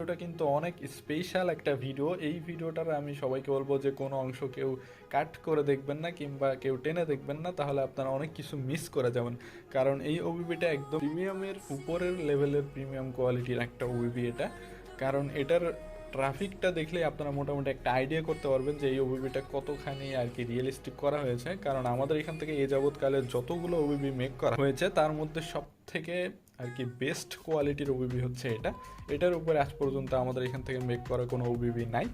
ভিডিওটা কিন্তু অনেক স্পেশাল একটা ভিডিও। এই ভিডিওটার আমি সবাইকে বলবো যে কোনো অংশ কেউ কাট করে দেখবেন না কিংবা কেউ টেনে দেখবেন না, তাহলে আপনারা অনেক কিছু মিস করে যাবেন। কারণ এই ওবিবিটা একদম প্রিমিয়ামের উপরের লেভেলের প্রিমিয়াম কোয়ালিটির একটা ওবিবি এটা। কারণ এটার ট্রাফিকটা দেখলেই আপনারা মোটামুটি একটা আইডিয়া করতে পারবেন যে এই ওবিবিটা কতখানি আর কি রিয়েলিস্টিক করা হয়েছে। কারণ আমাদের এখান থেকে এ যাবৎকালে যতগুলো ওবিবি মেক করা হয়েছে তার মধ্যে সব থেকে আর কি বেস্ট কোয়ালিটির ওবিবি হচ্ছে এটা। এটার উপরে আজ পর্যন্ত আমাদের এখান থেকে মেক করা কোনো ওবিবি নাই।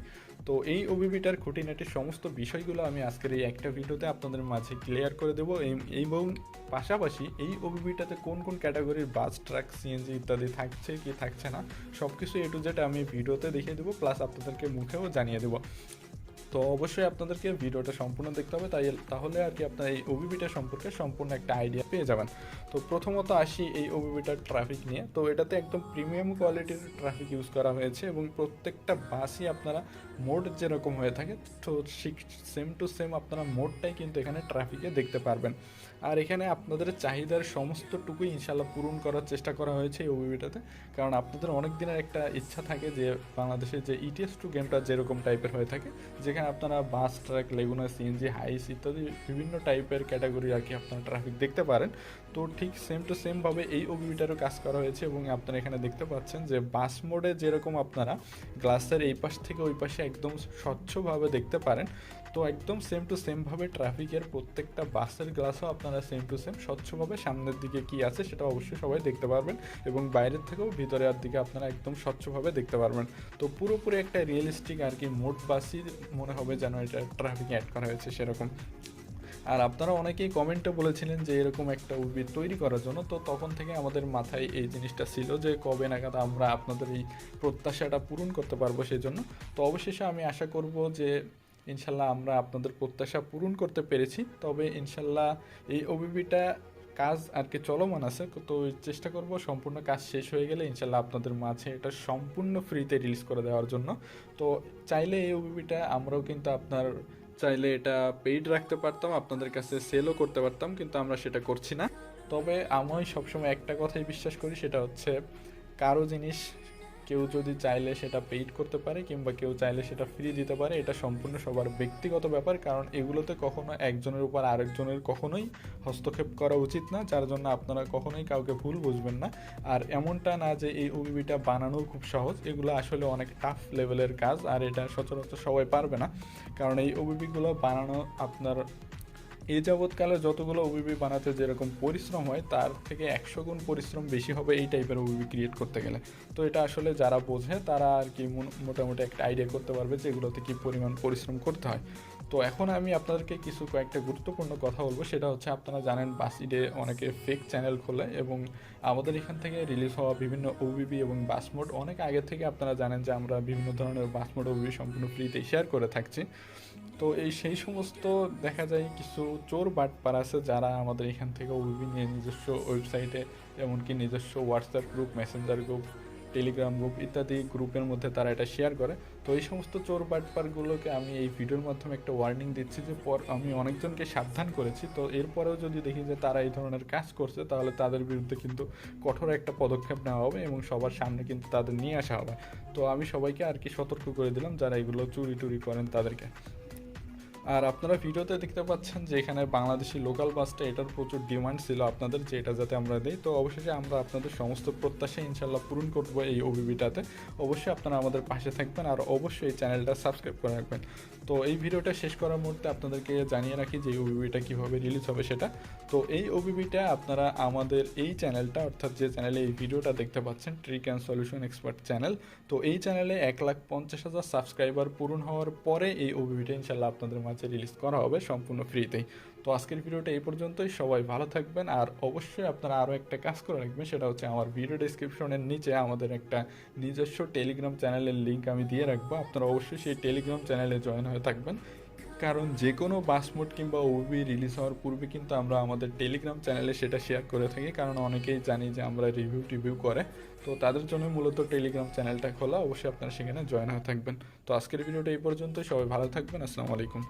তো এই ওবিবিটার খুঁটিনাটির সমস্ত বিষয়গুলো আমি আজকের এই একটা ভিডিওতে আপনাদের মাঝে ক্লিয়ার করে দেবো। এবং পাশাপাশি এই ওবিবিটাতে কোন কোন ক্যাটাগরির বাস, ট্রাক, সিএনজি ইত্যাদি থাকছে কি থাকছে না সব কিছু এ টু জেড আমি ভিডিওতে দেখিয়ে দেবো, প্লাস আপনাদেরকে মুখেও জানিয়ে দেবো। তো অবশ্যই আপনাদেরকে ভিডিওটা সম্পূর্ণ দেখতে হবে, তাহলে আর কি আপনার এই ওবিবিটা সম্পর্কে সম্পূর্ণ একটা আইডিয়া পেয়ে যাবেন। তো প্রথমত আসি এই ওবিবিটার ট্রাফিক নিয়ে। তো এটাতে একদম প্রিমিয়াম কোয়ালিটির ট্রাফিক ইউজ করা হয়েছে এবং প্রত্যেকটা বাসই আপনারা মোড যেরকম হয়ে থাকে তো সেম টু সেম আপনারা মোডটাই কিন্তু এখানে ট্রাফিকে দেখতে পারবেন। আর এখানে আপনাদের চাহিদার সমস্তটুকুই ইনশাল্লাহ পূরণ করার চেষ্টা করা হয়েছে এই ওবিবিটাতে। কারণ আপনাদের অনেক দিনের একটা ইচ্ছা থাকে যে বাংলাদেশের যে ETS2 গেমটা যেরকম টাইপের হয়ে থাকে, যেখানে আপনারা বাস, ট্রাক, লেগুনা, সিএনজি, হাইস ইত্যাদি বিভিন্ন টাইপের ক্যাটাগরি আর কি আপনারা ট্রাফিক দেখতে পারেন। তো ঠিক সেম টু সেমভাবে এই ওবিবিটারও কাজ করা হয়েছে এবং আপনারা এখানে দেখতে পাচ্ছেন যে বাস মোডে যেরকম আপনারা গ্লাসের এই পাশ থেকে ওই পাশে একদম স্বচ্ছভাবে দেখতে পারেন, তো একদম সেম টু সেমভাবে ট্রাফিকের প্রত্যেকটা বাসের গ্লাসও আপনারা সেম টু সেম স্বচ্ছভাবে সামনের দিকে কি আছে সেটা অবশ্যই সবাই দেখতে পারবেন এবং বাইরের থেকেও ভিতরের দিকে আপনারা একদম স্বচ্ছভাবে দেখতে পারবেন। তো পুরোপুরি একটা রিয়েলিস্টিক আর কি মোড বাসই মনে হবে যেন এটা ট্রাফিকে অ্যাড করা হয়েছে সেরকম। আর আপনারা অনেকেই কমেন্টে বলেছিলেন যে এরকম একটা ওবিবি তৈরি করার জন্য, তো তখন থেকে আমাদের মাথায় এই জিনিসটা ছিল যে কবে নাগাদ আমরা আপনাদের এই প্রত্যাশাটা পূরণ করতে পারবো সেই জন্য। তো অবশেষে আমি আশা করব যে ইনশাল্লাহ আমরা আপনাদের প্রত্যাশা পূরণ করতে পেরেছি। তবে ইনশাল্লাহ এই ওবিবিটা কাজ আর কি চলমান আছে, তো চেষ্টা করব সম্পূর্ণ কাজ শেষ হয়ে গেলে ইনশাল্লাহ আপনাদের মাঝে এটা সম্পূর্ণ ফ্রিতে রিলিজ করে দেওয়ার জন্য। তো চাইলে এই ওবিবিটা আমরাও কিন্তু আপনার চাইলে এটা পেইড রাখতে পারতাম, আপনাদের কাছে সেলও করতে পারতাম, কিন্তু আমরা সেটা করছি না। তবে আমি সবসময় একটা কথাই বিশ্বাস করি, সেটা হচ্ছে কারো জিনিস কেউ যদি চাইলে সেটা পেইড করতে পারে কিংবা কেউ চাইলে সেটা ফ্রি দিতে পারে, এটা সম্পূর্ণ সবার ব্যক্তিগত ব্যাপার। কারণ এগুলোতে কখনো একজনের উপর আরেকজনের কখনোই হস্তক্ষেপ করা উচিত না, যার জন্য আপনারা কখনোই কাউকে ভুল বুঝবেন না। আর এমনটা না যে এই ওবিবিটা বানানো খুব সহজ, এগুলো আসলে অনেক টাফ লেভেলের কাজ আর এটা সচরাচর সবাই পারবে না। কারণ এই ওবিবিগুলো বানানো আপনার এই যাবৎকালে যতগুলো ওবিবি বানাতে যেরকম পরিশ্রম হয় তার থেকে 100 গুণ পরিশ্রম বেশি হবে এই টাইপের ওবিবি ক্রিয়েট করতে গেলে। তো এটা আসলে যারা বোঝে তারা আর কি মোটামুটি একটা আইডিয়া করতে পারবে যে এগুলোতে কী পরিমাণ পরিশ্রম করতে হয়। তো এখন আমি আপনাদেরকে কয়েকটা গুরুত্বপূর্ণ কথা বলবো, সেটা হচ্ছে আপনারা জানেন বাসিডে অনেকে ফেক চ্যানেল খোলে এবং আমাদের এখান থেকে রিলিজ হওয়া বিভিন্ন ওবিবি এবং বাসমোড অনেক আগে থেকে আপনারা জানেন যে আমরা বিভিন্ন ধরনের বাসমোড ওবিবি সম্পূর্ণ ফ্রিতে শেয়ার করে থাকছি। তো সেই সমস্ত দেখা যায় কিছু চোর বাটপার আছে যারা আমাদের এখান থেকে ওবিবি নিয়ে নিজস্ব ওয়েবসাইটে, এমনকি নিজস্ব WhatsApp group, Messenger group, Telegram group ইত্যাদি গ্রুপের মধ্যে তারা এটা শেয়ার করে। তো এই সমস্ত চোর বাটপারগুলোকে আমি এই ভিডিওর মাধ্যমে একটা ওয়ার্নিং দিচ্ছি যে আমি অনেকজনকে সাবধান করেছি, তো এরপরেও যদি দেখি যে তারা এই ধরনের কাজ করছে তাহলে তাদের বিরুদ্ধে কিন্তু কঠোর একটা পদক্ষেপ নেওয়া হবে এবং সবার সামনে কিন্তু তাদের নিয়ে আসা হবে। তো আমি সবাইকে আর কি সতর্ক করে দিলাম যারা এগুলো চুরি টুরি করেন তাদেরকে। আর আপনারা ভিডিওতে দেখতে পাচ্ছেন যে এখানে বাংলাদেশি লোকাল বাসটা, এটার প্রচুর ডিমান্ড ছিল আপনাদের যে এটা যাতে আমরা দিই। তো অবশ্যই আমরা আপনাদের সমস্ত প্রত্যাশা ইনশাল্লাহ পূরণ করবো এই ওবিবিটাতে। অবশ্যই আপনারা আমাদের পাশে থাকবেন আর অবশ্যই এই চ্যানেলটা সাবস্ক্রাইব করে রাখবেন। তো এই ভিডিওটা শেষ করার মুহূর্তে আপনাদেরকে জানিয়ে রাখি যে এই ওবিবিটা কীভাবে রিলিজ হবে সেটা। তো এই ওবিবিটা আপনারা আমাদের এই চ্যানেলটা, অর্থাৎ যে চ্যানেলে এই ভিডিওটা দেখতে পাচ্ছেন, trick and solution expert channel, তো এই চ্যানেলে 1,50,000 সাবস্ক্রাইবার পূরণ হওয়ার পরে এই ওবিবিটা ইনশাল্লাহ আপনাদের মাঝে রিলিজ করা হবে সম্পূর্ণ ফ্রিতেই। তো আজকের ভিডিওটা এই পর্যন্তই, সবাই ভালো থাকবেন। আর অবশ্যই আপনারা আরও একটা কাজ করে রাখবেন, সেটা হচ্ছে আমার ভিডিও ডেসক্রিপশনের নিচে আমাদের একটা নিজস্ব টেলিগ্রাম চ্যানেলের লিঙ্ক আমি দিয়ে রাখবো, আপনারা অবশ্যই সেই টেলিগ্রাম চ্যানেলে জয়েন হয়ে থাকবেন। কারণ যে কোনো বাসমোড কিংবা ওবিবি রিলিজ হওয়ার পূর্বে কিন্তু আমরা আমাদের টেলিগ্রাম চ্যানেলে সেটা শেয়ার করে থাকি, কারণ অনেকেই জানি যে আমরা রিভিউ করে, তো তাদের জন্য মূলত টেলিগ্রাম চ্যানেলটা খোলা। অবশ্যই আপনারা সেখানে জয়েন হয়ে থাকবেন। তো আজকের ভিডিওটা এই পর্যন্ত, সবাই ভালো থাকবেন। আসসালামু আলাইকুম।